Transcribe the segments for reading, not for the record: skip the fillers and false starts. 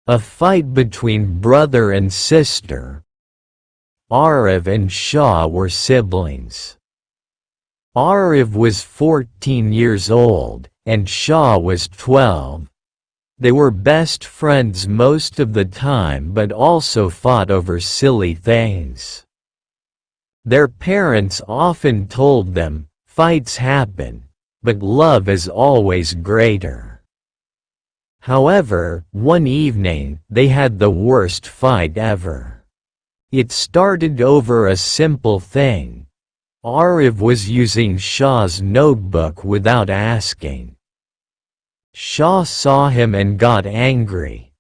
A fight between brother and sister. Aarav and Siya were siblings. Aarav was 14 years old, and Siya was 12. They were best friends most of the time but also fought over silly things. Their parents often told them, "Fights happen, but love is always greater." However, one evening, they had the worst fight ever. It started over a simple thing. Aarav was using Siya's notebook without asking. Siya saw him and got angry.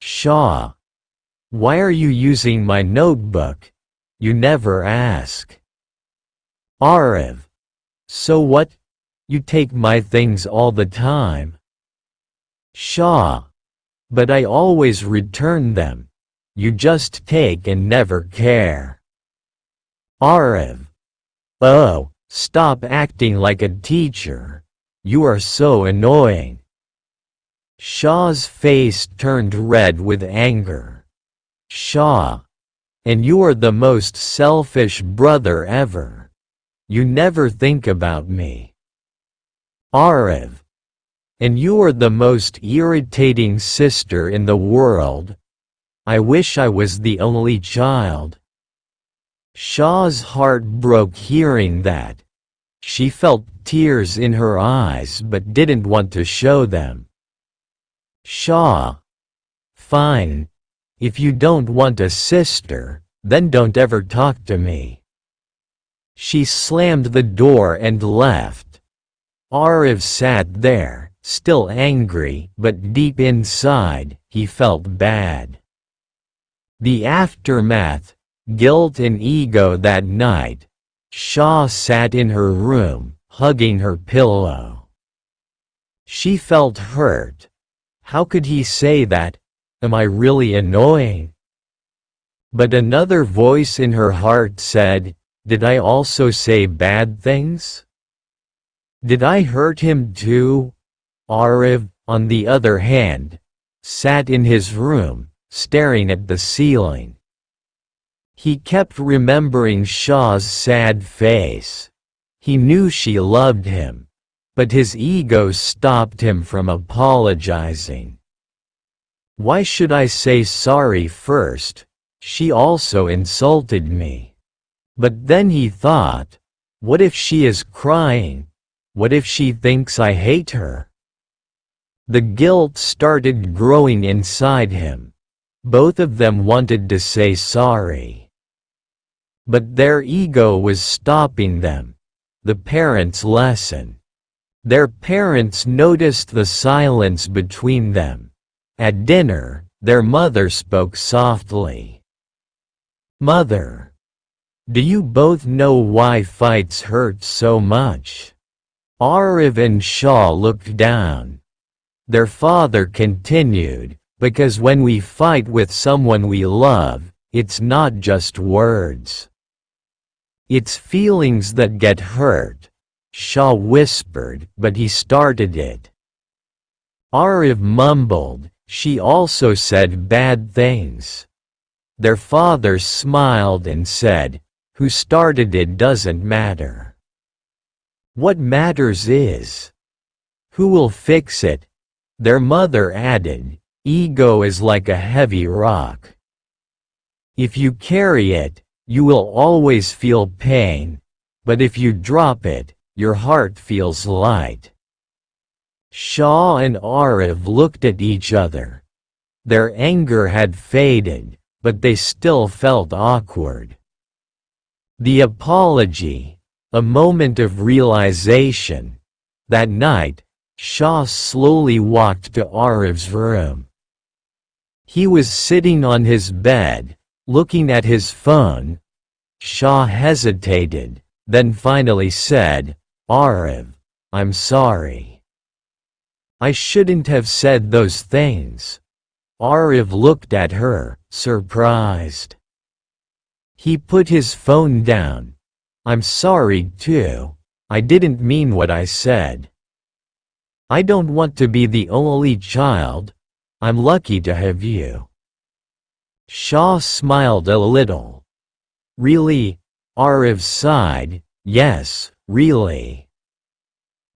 "Siya, why are you using my notebook? You never ask." Aarav, "So what? You take my things all the time." Siya, "But I always return them. You just take and never care." Aarav, "Oh, stop acting like a teacher. You are so annoying." Siya's face turned red with anger. "Siya, and you are the most selfish brother ever. You never think about me." Aarav, "And you are the most irritating sister in the world. I wish I was the only child." Siya's heart broke hearing that. She felt tears in her eyes but didn't want to show them. "Siya, fine. If you don't want a sister, then don't ever talk to me." She slammed the door and left. Aarav sat there, still angry, but deep inside, he felt bad. The aftermath, guilt and ego that night. Siya sat in her room, hugging her pillow. She felt hurt. How could he say that? Am I really annoying? But another voice in her heart said, did I also say bad things? Did I hurt him too? Aarav, on the other hand, sat in his room, staring at the ceiling. He kept remembering Siya's sad face. He knew she loved him, but his ego stopped him from apologizing. Why should I say sorry first? She also insulted me. But then he thought, what if she is crying? What if she thinks I hate her? The guilt started growing inside him. Both of them wanted to say sorry. But their ego was stopping them. The parents' lesson. Their parents noticed the silence between them. At dinner, their mother spoke softly. Mother, do you both know why fights hurt so much? Aarav and Siya looked down. Their father continued, because when we fight with someone we love, it's not just words. It's feelings that get hurt. Siya whispered, but he started it. Aarav mumbled, she also said bad things. Their father smiled and said, who started it doesn't matter. What matters is, who will fix it? Their mother added, ego is like a heavy rock. If you carry it, you will always feel pain, but if you drop it, your heart feels light. Siya and Aarav looked at each other. Their anger had faded, but they still felt awkward. The apology, a moment of realization. That night, Siya slowly walked to Aarav's room. He was sitting on his bed, looking at his phone. Siya hesitated, then finally said, Aarav, I'm sorry. I shouldn't have said those things. Aarav looked at her, surprised. He put his phone down. I'm sorry too. I didn't mean what I said. I don't want to be the only child. I'm lucky to have you." Shah smiled a little. "Really?" Aarav sighed. "Yes, really.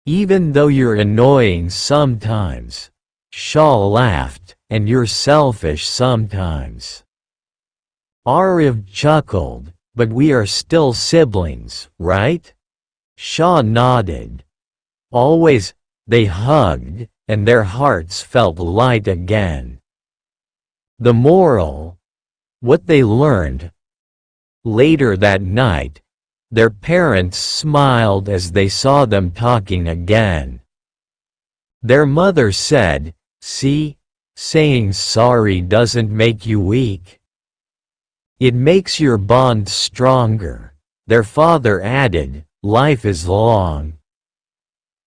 Even though you're annoying sometimes." Shah laughed. "And you're selfish sometimes." Aarav chuckled. "But we are still siblings, right?" Shah nodded. "Always." They hugged, and their hearts felt light again. The moral? What they learned. Later that night, their parents smiled as they saw them talking again. Their mother said, "See, saying sorry doesn't make you weak. It makes your bond stronger." Their father added, "Life is long.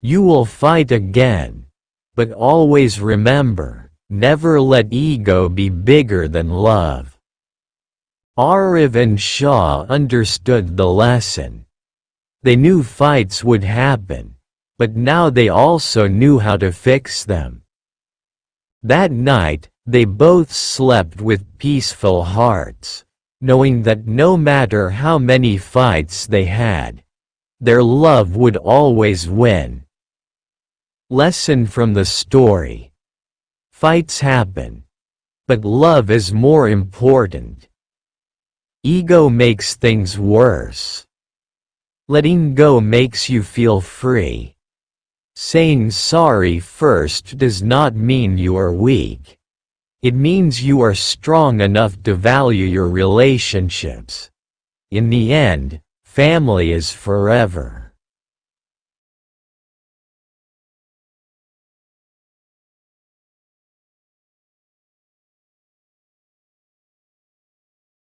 You will fight again. But always remember, never let ego be bigger than love." Aarav and Shah understood the lesson. They knew fights would happen, but now they also knew how to fix them. That night, they both slept with peaceful hearts, knowing that no matter how many fights they had, their love would always win. Lesson from the story. Fights happen, but love is more important. Ego makes things worse. Letting go makes you feel free. Saying sorry first does not mean you are weak. It means you are strong enough to value your relationships. In the end, family is forever.